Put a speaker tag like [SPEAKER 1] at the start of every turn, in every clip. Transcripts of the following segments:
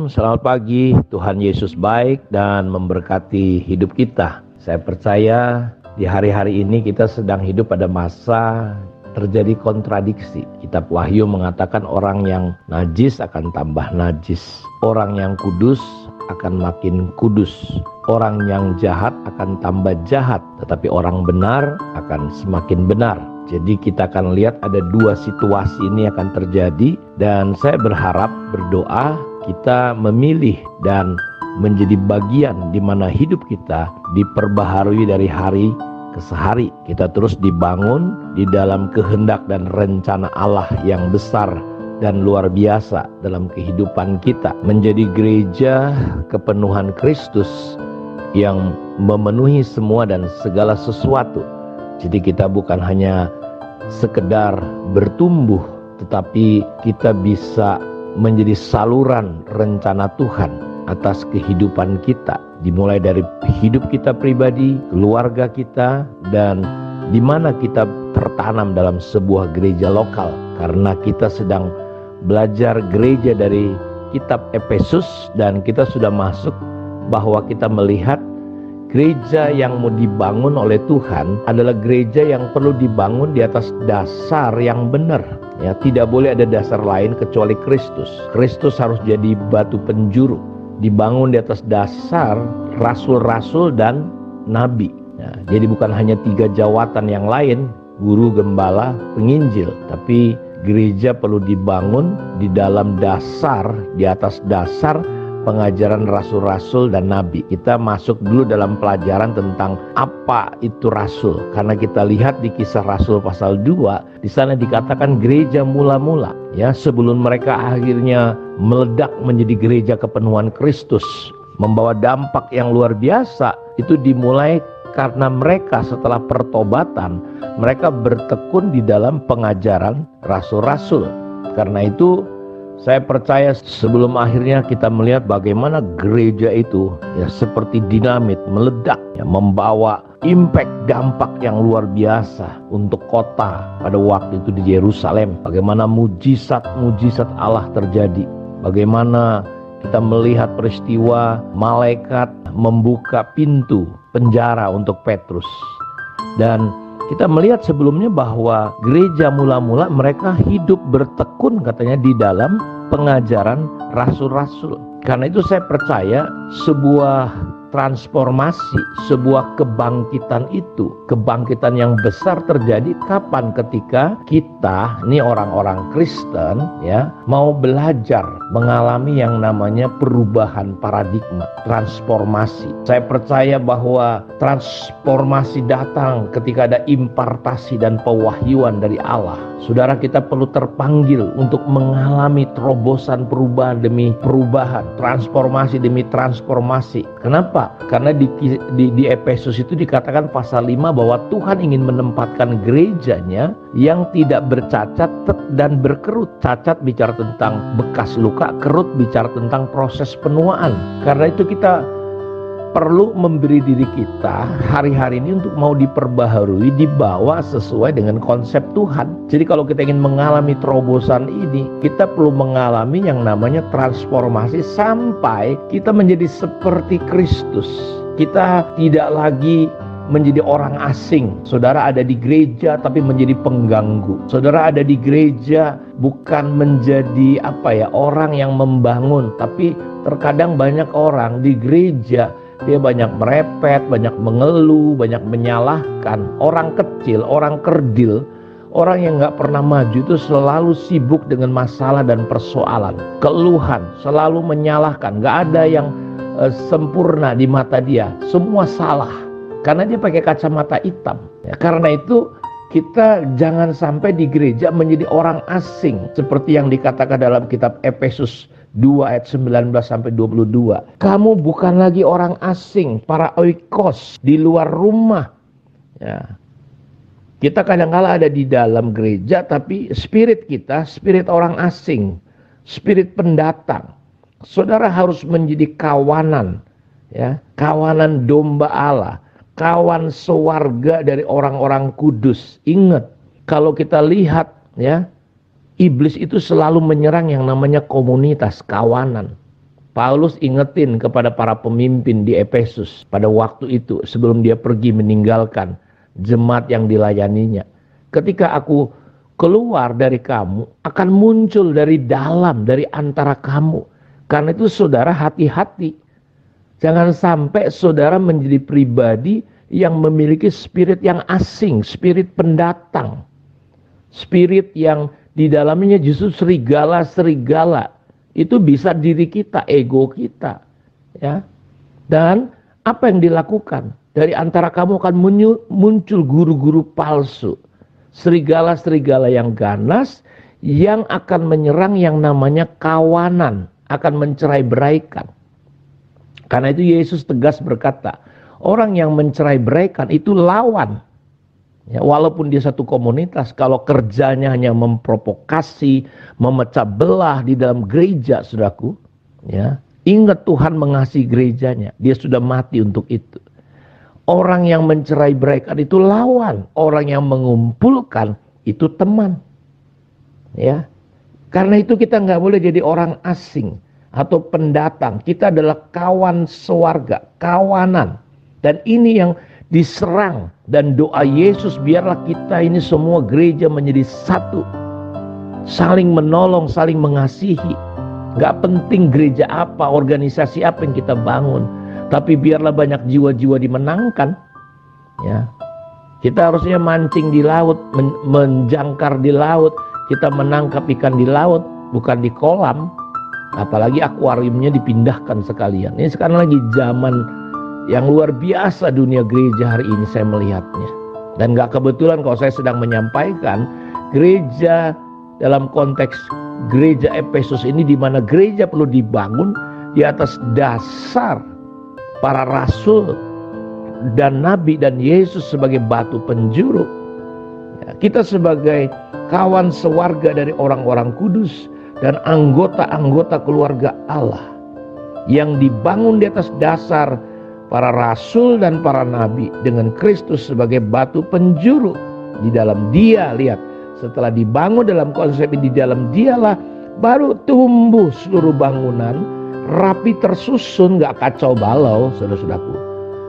[SPEAKER 1] Shalom, selamat pagi. Tuhan Yesus baik dan memberkati hidup kita. Saya percaya di hari-hari ini kita sedang hidup pada masa terjadi kontradiksi. Kitab Wahyu mengatakan orang yang najis akan tambah najis. Orang yang kudus akan makin kudus. Orang yang jahat akan tambah jahat. Tetapi orang benar akan semakin benar. Jadi kita akan lihat ada dua situasi ini akan terjadi. Dan saya berharap, berdoa, kita memilih dan menjadi bagian di mana hidup kita diperbaharui dari hari ke hari. Kita terus dibangun di dalam kehendak dan rencana Allah yang besar dan luar biasa dalam kehidupan kita. Menjadi gereja kepenuhan Kristus yang memenuhi semua dan segala sesuatu. Jadi kita bukan hanya sekedar bertumbuh, tetapi kita bisa menjadi saluran rencana Tuhan atas kehidupan kita. Dimulai dari hidup kita pribadi, keluarga kita, dan di mana kita tertanam dalam sebuah gereja lokal. Karena kita sedang belajar gereja dari kitab Efesus dan kita sudah masuk bahwa kita melihat gereja yang mau dibangun oleh Tuhan adalah gereja yang perlu dibangun di atas dasar yang benar. Ya, tidak boleh ada dasar lain kecuali Kristus. Kristus harus jadi batu penjuru. Dibangun di atas dasar rasul-rasul dan nabi. Ya, jadi bukan hanya 3 jawatan yang lain, guru, gembala, penginjil, tapi gereja perlu dibangun di dalam dasar, di atas dasar pengajaran rasul-rasul dan nabi. Kita masuk dulu dalam pelajaran tentang apa itu rasul. Karena kita lihat di Kisah Rasul pasal 2, di sana dikatakan gereja mula-mula, ya, sebelum mereka akhirnya meledak menjadi gereja kepenuhan Kristus, membawa dampak yang luar biasa. Itu dimulai karena mereka setelah pertobatan, mereka bertekun di dalam pengajaran rasul-rasul. Karena itu saya percaya sebelum akhirnya kita melihat bagaimana gereja itu ya seperti dinamit meledak, ya, membawa impact, dampak yang luar biasa untuk kota pada waktu itu di Yerusalem. Bagaimana mujizat-mujizat Allah terjadi. Bagaimana kita melihat peristiwa malaikat membuka pintu penjara untuk Petrus. Dan kita melihat sebelumnya bahwa gereja mula-mula mereka hidup bertekun katanya di dalam pengajaran rasul-rasul. Karena itu saya percaya sebuah transformasi, sebuah kebangkitan itu, kebangkitan yang besar terjadi kapan? Ketika kita, ini orang-orang Kristen, ya, mau belajar mengalami yang namanya perubahan paradigma, transformasi. Saya percaya bahwa transformasi datang ketika ada impartasi dan pewahyuan dari Allah. Saudara, kita perlu terpanggil untuk mengalami terobosan perubahan demi perubahan, transformasi demi transformasi. Kenapa? Karena di Efesus itu dikatakan pasal 5 bahwa Tuhan ingin menempatkan gerejanya yang tidak bercacat dan berkerut. Cacat bicara tentang bekas luka, kerut bicara tentang proses penuaan. Karena itu kita perlu memberi diri kita hari-hari ini untuk mau diperbaharui, dibawa sesuai dengan konsep Tuhan. Jadi kalau kita ingin mengalami terobosan ini, kita perlu mengalami yang namanya transformasi sampai kita menjadi seperti Kristus. Kita tidak lagi menjadi orang asing. Saudara ada di gereja tapi menjadi pengganggu. Saudara ada di gereja bukan menjadi orang yang membangun, tapi terkadang banyak orang di gereja dia banyak merepet, banyak mengeluh, banyak menyalahkan. Orang kecil, orang kerdil, orang yang gak pernah maju itu selalu sibuk dengan masalah dan persoalan, keluhan, selalu menyalahkan. Gak ada yang sempurna di mata dia, semua salah karena dia pakai kacamata hitam. Ya, karena itu kita jangan sampai di gereja menjadi orang asing seperti yang dikatakan dalam kitab Efesus 2 ayat 19 sampai 22. Kamu bukan lagi orang asing, para oikos di luar rumah. Ya. Kita kadang-kala ada di dalam gereja tapi spirit kita, spirit orang asing, spirit pendatang. Saudara harus menjadi kawanan, ya, kawanan domba Allah, kawan sewarga dari orang-orang kudus. Ingat, kalau kita lihat, ya, iblis itu selalu menyerang yang namanya komunitas, kawanan. Paulus ingetin kepada para pemimpin di Efesus pada waktu itu sebelum dia pergi meninggalkan jemaat yang dilayaninya. Ketika aku keluar dari kamu, akan muncul dari dalam, dari antara kamu. Karena itu saudara hati-hati. Jangan sampai saudara menjadi pribadi yang memiliki spirit yang asing, spirit pendatang. Spirit yang di dalamnya justru serigala-serigala. Itu bisa diri kita, ego kita, ya. Dan apa yang dilakukan? Dari antara kamu akan muncul guru-guru palsu, serigala-serigala yang ganas, yang akan menyerang yang namanya kawanan, akan mencerai-beraikan. Karena itu Yesus tegas berkata, orang yang mencerai-beraikan itu lawan. Ya, walaupun dia satu komunitas, kalau kerjanya hanya memprovokasi, memecah belah di dalam gereja, saudaraku, ya, ingat Tuhan mengasihi gerejanya, dia sudah mati untuk itu. Orang yang mencerai-beraikan itu lawan, orang yang mengumpulkan itu teman. Ya, karena itu kita nggak boleh jadi orang asing atau pendatang. Kita adalah kawan sewarga, kawanan, dan ini yang diserang. Dan doa Yesus, biarlah kita ini semua gereja menjadi satu, saling menolong, saling mengasihi. Gak penting gereja apa, organisasi apa yang kita bangun, tapi biarlah banyak jiwa-jiwa dimenangkan. Ya, kita harusnya mancing di laut, menjangkar di laut, kita menangkap ikan di laut, bukan di kolam. Apalagi akuariumnya dipindahkan sekalian. Ini sekarang lagi zaman yang luar biasa dunia gereja hari ini saya melihatnya. Dan gak kebetulan kalau saya sedang menyampaikan gereja dalam konteks gereja Efesus ini, di mana gereja perlu dibangun di atas dasar para rasul dan nabi dan Yesus sebagai batu penjuru. Ya, kita sebagai kawan sewarga dari orang-orang kudus dan anggota-anggota keluarga Allah yang dibangun di atas dasar para rasul dan para nabi dengan Kristus sebagai batu penjuru. Di dalam Dia, lihat, setelah dibangun dalam konsep ini, di dalam Dialah baru tumbuh seluruh bangunan, rapi tersusun, gak kacau balau, saudara-saudaraku.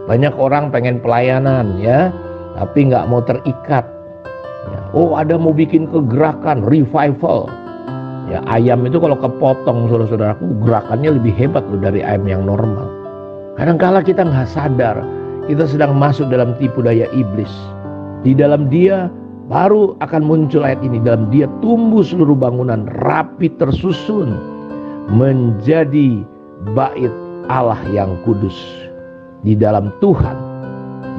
[SPEAKER 1] Banyak orang pengen pelayanan, ya, tapi gak mau terikat. Ya, oh, ada mau bikin kegerakan, revival. Ya, ayam itu kalau kepotong, saudara-saudaraku, gerakannya lebih hebat loh dari ayam yang normal. Kadang-kala kita nggak sadar, kita sedang masuk dalam tipu daya iblis. Di dalam Dia baru akan muncul ayat ini. Dalam Dia tumbuh seluruh bangunan, rapi tersusun, menjadi bait Allah yang kudus. Di dalam Tuhan,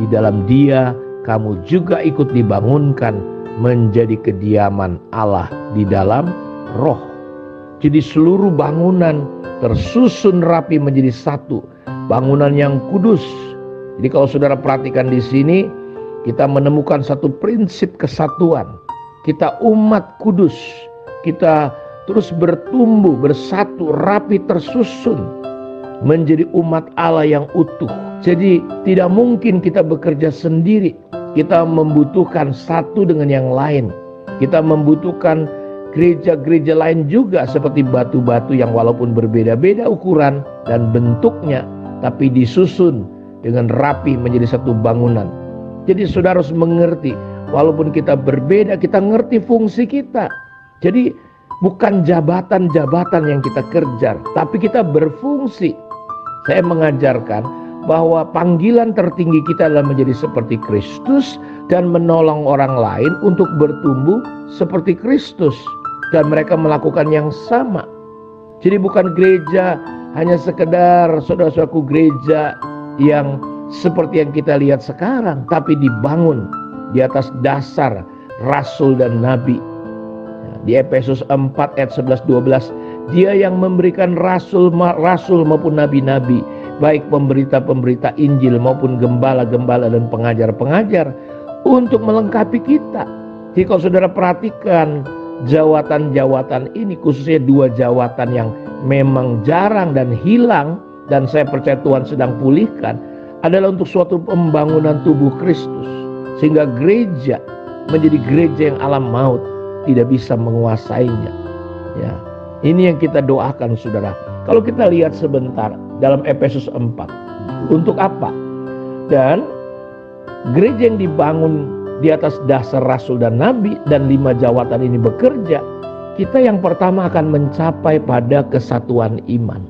[SPEAKER 1] di dalam Dia kamu juga ikut dibangunkan menjadi kediaman Allah di dalam Roh. Jadi seluruh bangunan tersusun rapi menjadi satu. Bangunan yang kudus. Jadi kalau saudara perhatikan di sini, kita menemukan satu prinsip kesatuan. Kita umat kudus. Kita terus bertumbuh, bersatu, rapi tersusun menjadi umat Allah yang utuh. Jadi tidak mungkin kita bekerja sendiri. Kita membutuhkan satu dengan yang lain. Kita membutuhkan gereja-gereja lain juga seperti batu-batu yang walaupun berbeda-beda ukuran dan bentuknya, tapi disusun dengan rapi menjadi satu bangunan. Jadi saudara harus mengerti, walaupun kita berbeda, kita ngerti fungsi kita. Jadi bukan jabatan-jabatan yang kita kejar, tapi kita berfungsi. Saya mengajarkan bahwa panggilan tertinggi kita adalah menjadi seperti Kristus dan menolong orang lain untuk bertumbuh seperti Kristus. Dan mereka melakukan yang sama. Jadi bukan gereja hanya sekedar saudara-saudaraku gereja yang seperti yang kita lihat sekarang, tapi dibangun di atas dasar rasul dan nabi. Di Efesus 4 ayat 11-12, Dia yang memberikan rasul maupun nabi-nabi, baik pemberita-pemberita Injil maupun gembala-gembala dan pengajar-pengajar, untuk melengkapi kita. Jadi kalau saudara perhatikan jawatan-jawatan ini, khususnya dua jawatan yang memang jarang dan hilang, dan saya percaya Tuhan sedang pulihkan, adalah untuk suatu pembangunan tubuh Kristus, sehingga gereja menjadi gereja yang alam maut tidak bisa menguasainya. Ya, ini yang kita doakan saudara. Kalau kita lihat sebentar dalam Efesus 4, untuk apa? Dan gereja yang dibangun di atas dasar rasul dan nabi dan 5 jawatan ini bekerja, kita yang pertama akan mencapai pada kesatuan iman.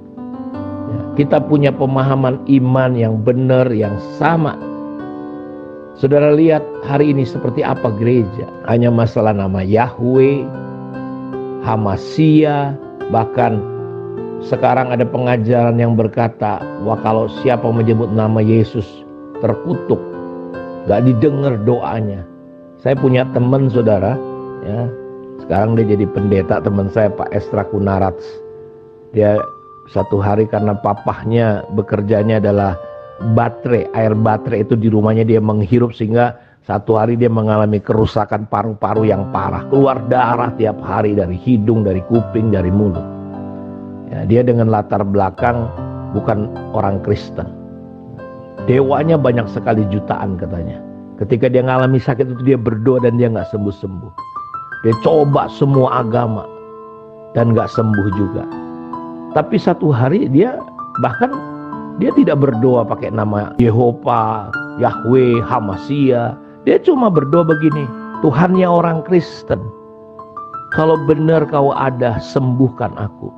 [SPEAKER 1] Ya, kita punya pemahaman iman yang benar, yang sama. Saudara lihat hari ini seperti apa gereja? Hanya masalah nama Yahweh, Hamasia, bahkan sekarang ada pengajaran yang berkata, wah kalau siapa menyebut nama Yesus terkutuk, gak didengar doanya. Saya punya teman saudara, ya, sekarang dia jadi pendeta, teman saya Pak Estra Kunarats. Dia satu hari karena papahnya bekerjanya adalah baterai, air baterai itu di rumahnya dia menghirup, sehingga satu hari dia mengalami kerusakan paru-paru yang parah, keluar darah tiap hari dari hidung, dari kuping, dari mulut. Ya, dia dengan latar belakang bukan orang Kristen. Dewanya banyak sekali jutaan katanya. Ketika dia mengalami sakit itu dia berdoa dan dia nggak sembuh-sembuh. Dia coba semua agama dan nggak sembuh juga. Tapi satu hari dia bahkan dia tidak berdoa pakai nama Yehova, Yahweh, Hamasia. Dia cuma berdoa begini, Tuhannya orang Kristen, kalau benar kau ada, sembuhkan aku.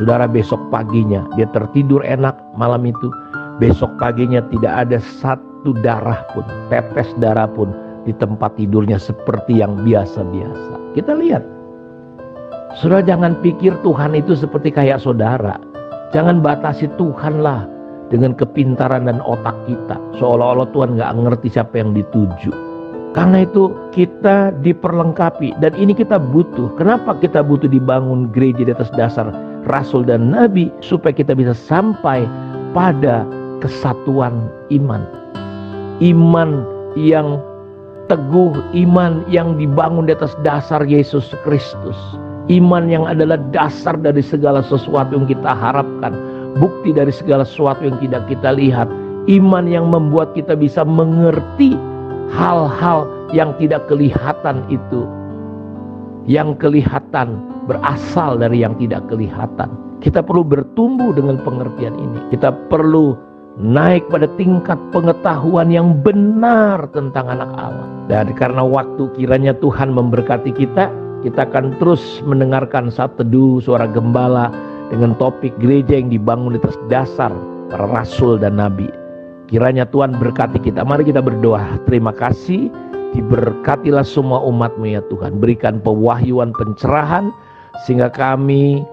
[SPEAKER 1] Saudara, besok paginya dia tertidur enak malam itu. Besok paginya tidak ada satu darah pun, tetes darah pun di tempat tidurnya seperti yang biasa-biasa. Kita lihat. Saudara, jangan pikir Tuhan itu seperti kayak saudara. Jangan batasi Tuhan lah dengan kepintaran dan otak kita, seolah-olah Tuhan gak ngerti siapa yang dituju. Karena itu kita diperlengkapi, dan ini kita butuh. Kenapa kita butuh dibangun gereja di atas dasar rasul dan nabi? Supaya kita bisa sampai pada kesatuan iman. Iman yang teguh, iman yang dibangun di atas dasar Yesus Kristus. Iman yang adalah dasar dari segala sesuatu yang kita harapkan, bukti dari segala sesuatu yang tidak kita lihat. Iman yang membuat kita bisa mengerti hal-hal yang tidak kelihatan itu. Yang kelihatan berasal dari yang tidak kelihatan. Kita perlu bertumbuh dengan pengertian ini. Kita perlu naik pada tingkat pengetahuan yang benar tentang anak Allah. Dan karena waktu kiranya Tuhan memberkati kita akan terus mendengarkan saat teduh suara gembala dengan topik gereja yang dibangun di atas dasar para rasul dan nabi. Kiranya Tuhan berkati kita. Mari kita berdoa. Terima kasih, diberkatilah semua umat-Mu ya Tuhan. Berikan pewahyuan, pencerahan, sehingga kami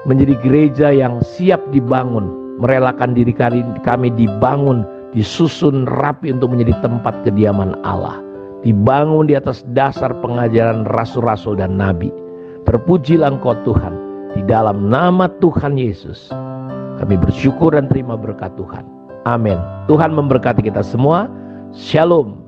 [SPEAKER 1] menjadi gereja yang siap dibangun, merelakan diri kami dibangun, disusun rapi untuk menjadi tempat kediaman Allah, dibangun di atas dasar pengajaran rasul-rasul dan nabi. Terpujilah Engkau Tuhan, di dalam nama Tuhan Yesus kami bersyukur dan terima berkat Tuhan. Amin. Tuhan memberkati kita semua. Shalom.